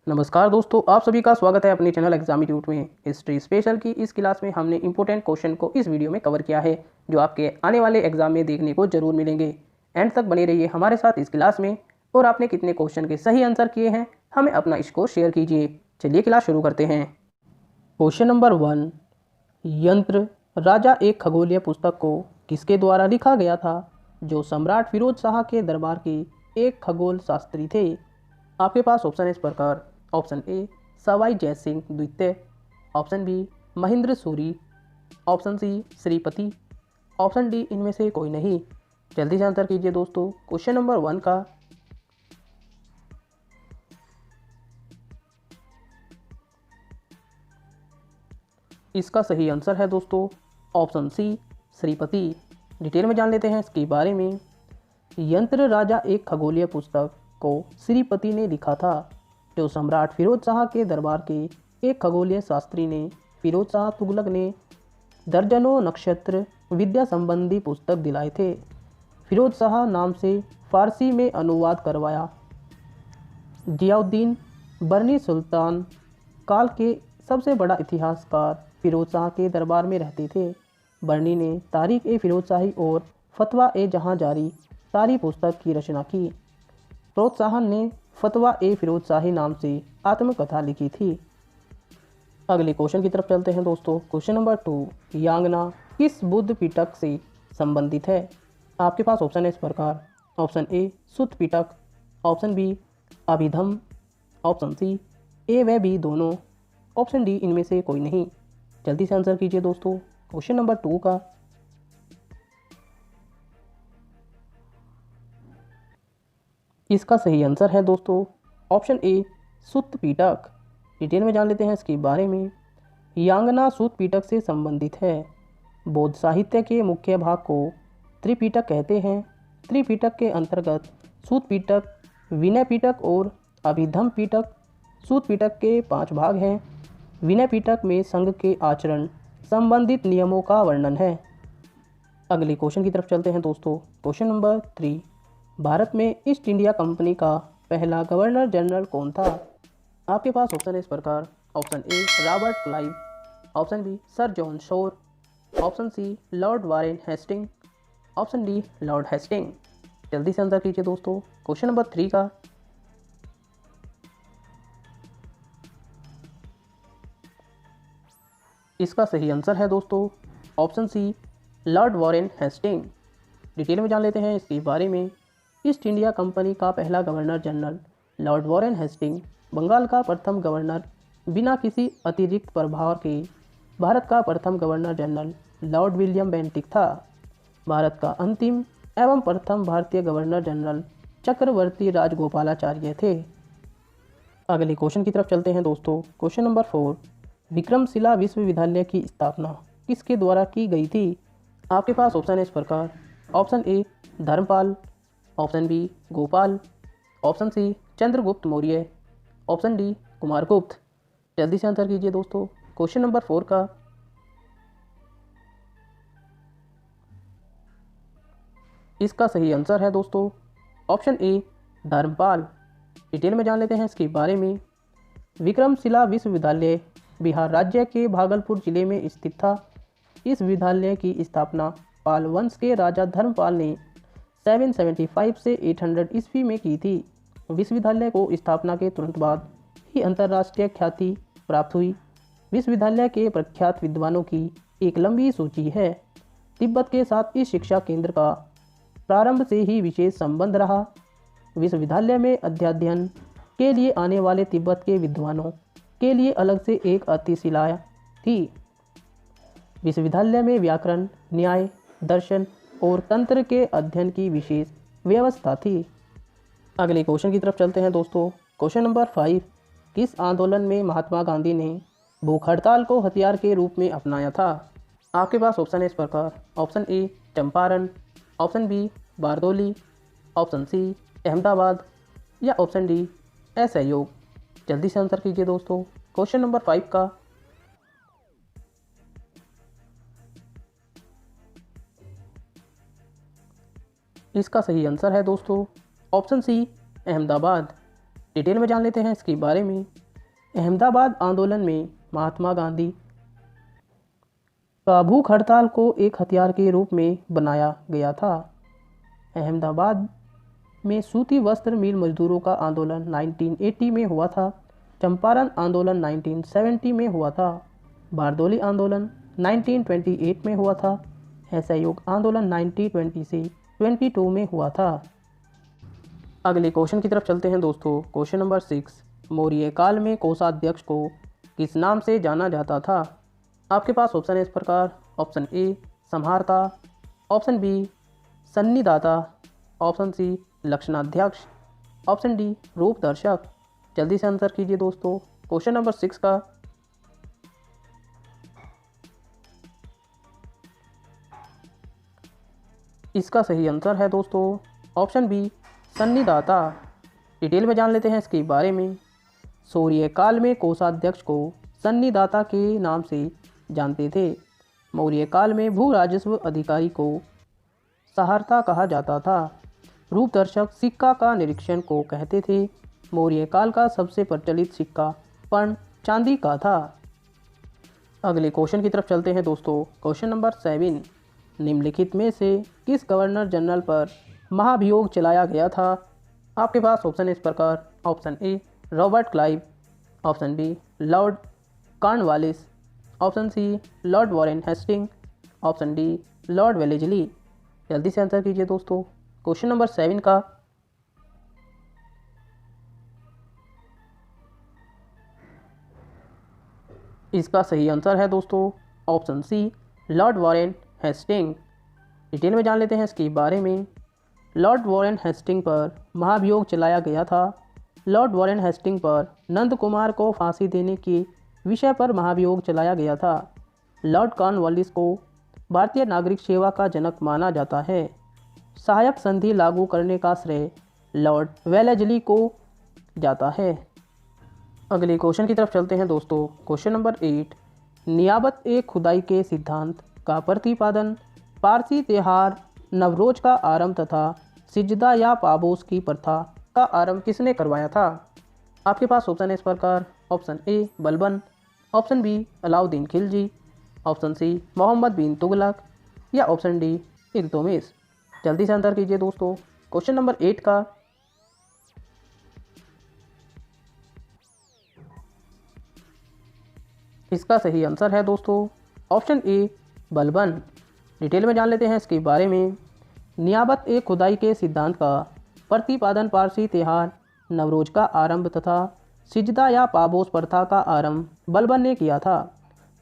नमस्कार दोस्तों, आप सभी का स्वागत है अपने चैनल एग्जामिट्यूट में। हिस्ट्री स्पेशल की इस क्लास में हमने इंपॉर्टेंट क्वेश्चन को इस वीडियो में कवर किया है, जो आपके आने वाले एग्जाम में देखने को जरूर मिलेंगे। एंड तक बने रहिए हमारे साथ इस क्लास में। और आपने कितने क्वेश्चन के सही आंसर किए हैं, हमें अपना स्कोर शेयर कीजिए। चलिए क्लास शुरू करते हैं। क्वेश्चन नंबर 1, यंत्र राजा एक खगोलीय पुस्तक को किसके द्वारा लिखा गया था, जो सम्राट फिरोज शाह के दरबार के एक खगोल शास्त्री थे। आपके पास ऑप्शन है इस प्रकार। ऑप्शन ए सवाई जय सिंह द्वितीय, option B Mahendra Suri, option C Shripati, option D इनमें से कोई नहीं। जल्दी से आंसर कीजिए दोस्तों क्वेश्चन नंबर 1 का। इसका सही आंसर है दोस्तों ऑप्शन सी श्रीपति। डिटेल में जान लेते हैं इसके बारे में। यंत्र राजा एक खगोलीय पुस्तक को श्रीपति ने लिखा था, जो सम्राट फिरोज शाह के दरबार के एक खगोलीय शास्त्री ने फिरोज शाह तुगलक ने दर्जनों नक्षत्र विद्या संबंधी पुस्तक दिलाए थे। फिरोज शाह नाम से फारसी में अनुवाद करवाया। जियाउद्दीन बर्नी सुल्तान काल के सबसे बड़ा इतिहासकार फिरोज शाह के दरबार में रहते थे। बर्नी ने तारीख ए फिरोज शाही और फतवा ए जहां जारी सारी पुस्तक की रचना की। प्रोत्साहन ने फतवा ए फिरोज शाही नाम से आत्मकथा लिखी थी। अगले क्वेश्चन की तरफ चलते हैं दोस्तों। क्वेश्चन नंबर 2, यांगना किस बुद्ध पिटक से संबंधित है। आपके पास ऑप्शन है इस प्रकार। Option A Sutta Pitaka, option B Abhidhamma, option C A व बी दोनों, ऑप्शन डी इनमें से कोई नहीं। जल्दी से आंसर कीजिए दोस्तों क्वेश्चन नंबर 2 का। इसका सही आंसर है दोस्तों option A Sutta Pitaka. Detail में जान लेते हैं इसके बारे में। यांगना सुत्त पिटक से संबंधित है। बौद्ध साहित्य के मुख्य भाग को त्रिपिटक कहते हैं। त्रिपिटक के अंतर्गत सुत्त पिटक, विनय पिटक और अभिधम पिटक। सुत्त पिटक के 5 भाग हैं। विनय पिटक में संघ के आचरण संबंधित नियमों का वर्णन है। अगले क्वेश्चन की तरफ चलते हैं दोस्तों। क्वेश्चन नंबर 3, भारत में ईस्ट इंडिया कंपनी का पहला गवर्नर जनरल कौन था। आपके पास ऑप्शन है इस प्रकार। Option A Robert Clive, option B Sir John Shore, option C Lord Warren Hastings, option D Lord Hastings. जल्दी से आंसर कीजिए दोस्तों क्वेश्चन नंबर 3 का। इसका सही आंसर है दोस्तों option C Lord Warren Hastings. Detail में जान लेते हैं इसके बारे में। ईस्ट इंडिया कंपनी का पहला governor general Lord Warren Hastings Bengal का प्रथम गवर्नर बिना किसी अतिरिक्त प्रभाव के भारत का प्रथम governor general Lord William Bentinck था। भारत का अंतिम एवं प्रथम भारतीय गवर्नर जनरल चक्रवर्ती राजगोपालाचार्य थे। अगले क्वेश्चन की तरफ चलते हैं दोस्तों। क्वेश्चन नंबर 4, विक्रमशिला विश्वविद्यालय की स्थापना किसके द्वारा की गई थी। आपके पास ऑप्शन है इस प्रकार। Option A Dharmapal, option B Gopal, option C Chandragupta Maurya, option D Kumaragupta. जल्दी से आंसर कीजिए दोस्तों क्वेश्चन नंबर 4 का। इसका सही आंसर है दोस्तों ऑप्शन ए धर्मपाल। डिटेल में जान लेते हैं इसके बारे में। विक्रमशिला विश्वविद्यालय बिहार राज्य के भागलपुर जिले में स्थित था। इस विद्यालय की स्थापना पाल वंश के राजा धर्मपाल ने 775 से 800 ईस्वी में की थी। विश्वविद्यालय को स्थापना के तुरंत बाद ही अंतर्राष्ट्रीय ख्याति प्राप्त हुई। विश्वविद्यालय के प्रख्यात विद्वानों की एक लंबी सूची है। तिब्बत के साथ इस शिक्षा केंद्र का प्रारंभ से ही विशेष संबंध रहा। विश्वविद्यालय में अध्ययन के लिए आने वाले तिब्बत के विद्वानों के लिए अलग से एक अतिशिला थी। विश्वविद्यालय में व्याकरण, न्याय, दर्शन और तंत्र के अध्ययन की विशेष व्यवस्था थी। अगले क्वेश्चन की तरफ चलते हैं दोस्तों। क्वेश्चन नंबर 5, किस आंदोलन में महात्मा गांधी ने भूख हड़ताल को हथियार के रूप में अपनाया था। आपके पास ऑप्शन है इस प्रकार। Option A Champaran, option B Bardoli, option C Ahmedabad या ऑप्शन डी असहयोग। जल्दी से आंसर कीजिए दोस्तों क्वेश्चन नंबर 5 का। इसका सही आंसर है दोस्तों ऑप्शन सी अहमदाबाद। डिटेल में जान लेते हैं इसके बारे में। अहमदाबाद आंदोलन में महात्मा गांधी का भूख हड़ताल को एक हथियार के रूप में बनाया गया था। अहमदाबाद में सूती वस्त्र मिल मजदूरों का आंदोलन 1980 में हुआ था। चंपारण आंदोलन 1970 में हुआ था। बारदोली आंदोलन 1928 में हुआ था। असहयोग आंदोलन 1920 से 22 में हुआ था। अगले क्वेश्चन की तरफ चलते हैं दोस्तों। क्वेश्चन नंबर 6, मौर्य काल में कोषाध्यक्ष को किस नाम से जाना जाता था? आपके पास ऑप्शन है इस प्रकार। ऑप्शन ए संहारता, ऑप्शन बी सन्निदाता, ऑप्शन सी लक्षणाध्यक्ष, ऑप्शन डी रूप दर्शक। जल्दी से आंसर कीजिए दोस्तों। क्वेश्चन नंबर 6 का इसका सही आंसर है दोस्तों ऑप्शन बी सन्निदाता। डिटेल में जान लेते हैं इसके बारे में। मौर्य काल में कोषाध्यक्ष को सन्निदाता के नाम से जानते थे। मौर्य काल में भू राजस्व अधिकारी को सहारता कहा जाता था। रूपदर्शक सिक्का का निरीक्षण को कहते थे। मौर्य काल का सबसे प्रचलित सिक्का पर्ण चांदी का था। अगले क्वेश्चन की तरफ चलते हैं दोस्तों। क्वेश्चन नंबर 7, निम्नलिखित में से किस गवर्नर जनरल पर महाभियोग चलाया गया था? आपके पास ऑप्शन है इस प्रकार। Option A Robert Clive, option B Lord Cornwallis, option C Lord Warren Hastings, option D Lord Wellesley. जल्दी से आंसर कीजिए दोस्तों। क्वेश्चन नंबर 7 का इसका सही आंसर है दोस्तों option C Lord Warren Hasting. Detail में जान लेते हैं इसके बारे में। लॉर्ड वॉरेन हेस्टिंग पर महाभियोग चलाया गया था। लॉर्ड वॉरेन हेस्टिंग पर नंद कुमार को फांसी देने के विषय पर महाभियोग चलाया गया था। लॉर्ड कॉर्नवालिस को भारतीय नागरिक सेवा का जनक माना जाता है। सहायक संधि लागू करने का श्रेय लॉर्ड वेलेस्ली को जाता है। अगले क्वेश्चन की तरफ चलते हैं दोस्तों। क्वेश्चन नंबर 8, नियाबत ए खुदाई के सिद्धांत का प्रतिपादन पारसी त्योहार नवरोज का आरंभ तथा सिजदा या पाबोस की प्रथा का आरंभ किसने करवाया था? आपके पास ऑप्शन है इस प्रकार। Option A Balban, option B Alauddin Khilji, option C Mohammad bin Tughlaq या ऑप्शन डी इल्तुतमिश। जल्दी से आंसर कीजिए दोस्तों। क्वेश्चन नंबर 8 का इसका सही आंसर है दोस्तों ऑप्शन ए बलबन। डिटेल में जान लेते हैं इसके बारे में। नियाबत ए खुदाई के सिद्धांत का प्रतिपादन पारसी त्योहार नवरोज का आरंभ तथा सिजदा या पाबोस प्रथा का आरंभ बलबन ने किया था।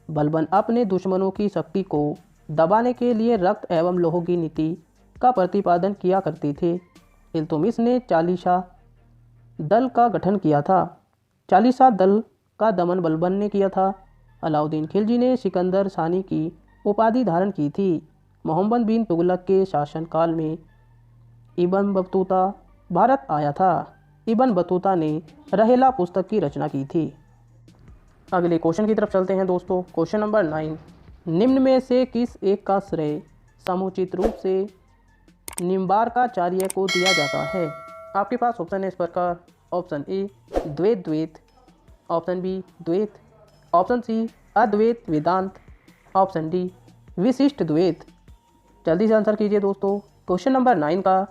बलबन अपने दुश्मनों की शक्ति को दबाने के लिए रक्त एवं लोह की नीति का प्रतिपादन किया करते थे। इल्तुतमिश ने चालीसा दल का गठन किया था। चालीसा दल का दमन बलबन ने किया था। अलाउद्दीन खिलजी ने सिकंदर सानी की उपाधि धारण की थी। मोहम्मद बिन तुगलक के शासनकाल में इब्न बतूता भारत आया था। इब्न बतूता ने रहेला पुस्तक की रचना की थी। अगले क्वेश्चन की तरफ चलते हैं दोस्तों। क्वेश्चन नंबर 9, निम्न में से किस एक का श्रेय समुचित रूप से निम्बार्काचार्य को दिया जाता है? आपके पास ऑप्शन है इस प्रकार। ऑप्शन ए द्वैत द्वैत, ऑप्शन बी द्वैत, ऑप्शन सी अद्वैत वेदांत, ऑप्शन डी विशिष्ट द्वैत। जल्दी से आंसर कीजिए दोस्तों। क्वेश्चन नंबर 9 का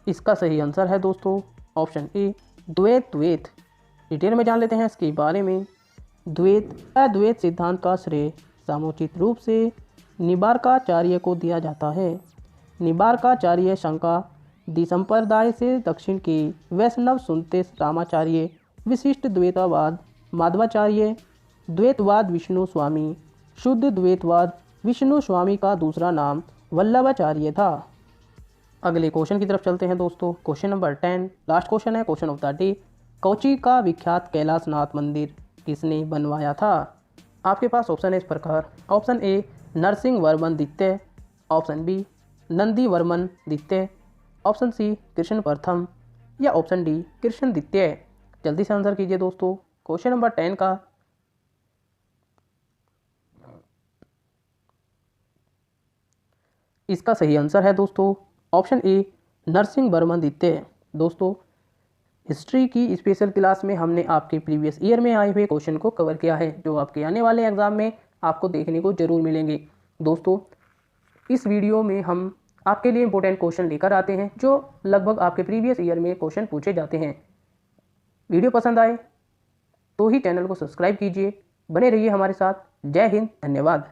इसका सही आंसर है दोस्तों ऑप्शन ए द्वैत द्वैत। डिटेल में जान लेते हैं इसके बारे में। द्वैत अद्वैत सिद्धांत का श्रेय समुचित रूप से निम्बार्काचार्य को दिया जाता है। निम्बार्काचार्य शंका दी संप्रदाय से दक्षिण के वैष्णव सुनते रामाचार्य, विशिष्ट द्वैतवाद माधवाचार्य, द्वैतवाद विष्णु स्वामी, शुद्ध द्वैतवाद विष्णु स्वामी का दूसरा नाम वल्लभाचार्य था। अगले क्वेश्चन की तरफ चलते हैं दोस्तों। क्वेश्चन नंबर 10 लास्ट क्वेश्चन है, question of the day. Kochi का विख्यात कैलाशनाथ मंदिर किसने बनवाया था? आपके पास ऑप्शन है इस प्रकार। ऑप्शन ए नरसिंह वर्मन द्वितीय, ऑप्शन बी नंदी वर्मन द्वितीय, ऑप्शन सी कृष्ण प्रथम या ऑप्शन डी कृष्ण द्वितीय। जल्दी से आंसर कीजिए दोस्तों। क्वेश्चन नंबर 10 का इसका सही आंसर है दोस्तों ऑप्शन ए नरसिंह वर्मन द्वितीय। दोस्तों हिस्ट्री की स्पेशल क्लास में हमने आपके प्रीवियस ईयर में आए हुए क्वेश्चन को कवर किया है, जो आपके आने वाले एग्जाम में आपको देखने को जरूर मिलेंगे। दोस्तों इस वीडियो में हम आपके लिए इंपॉर्टेंट क्वेश्चन लेकर आते हैं जो लगभग आपके प्रीवियस ईयर में क्वेश्चन पूछे जाते हैं। वीडियो पसंद आए तो ही चैनल को सब्सक्राइब कीजिए, बने रहिए हमारे साथ। जय हिंद, धन्यवाद।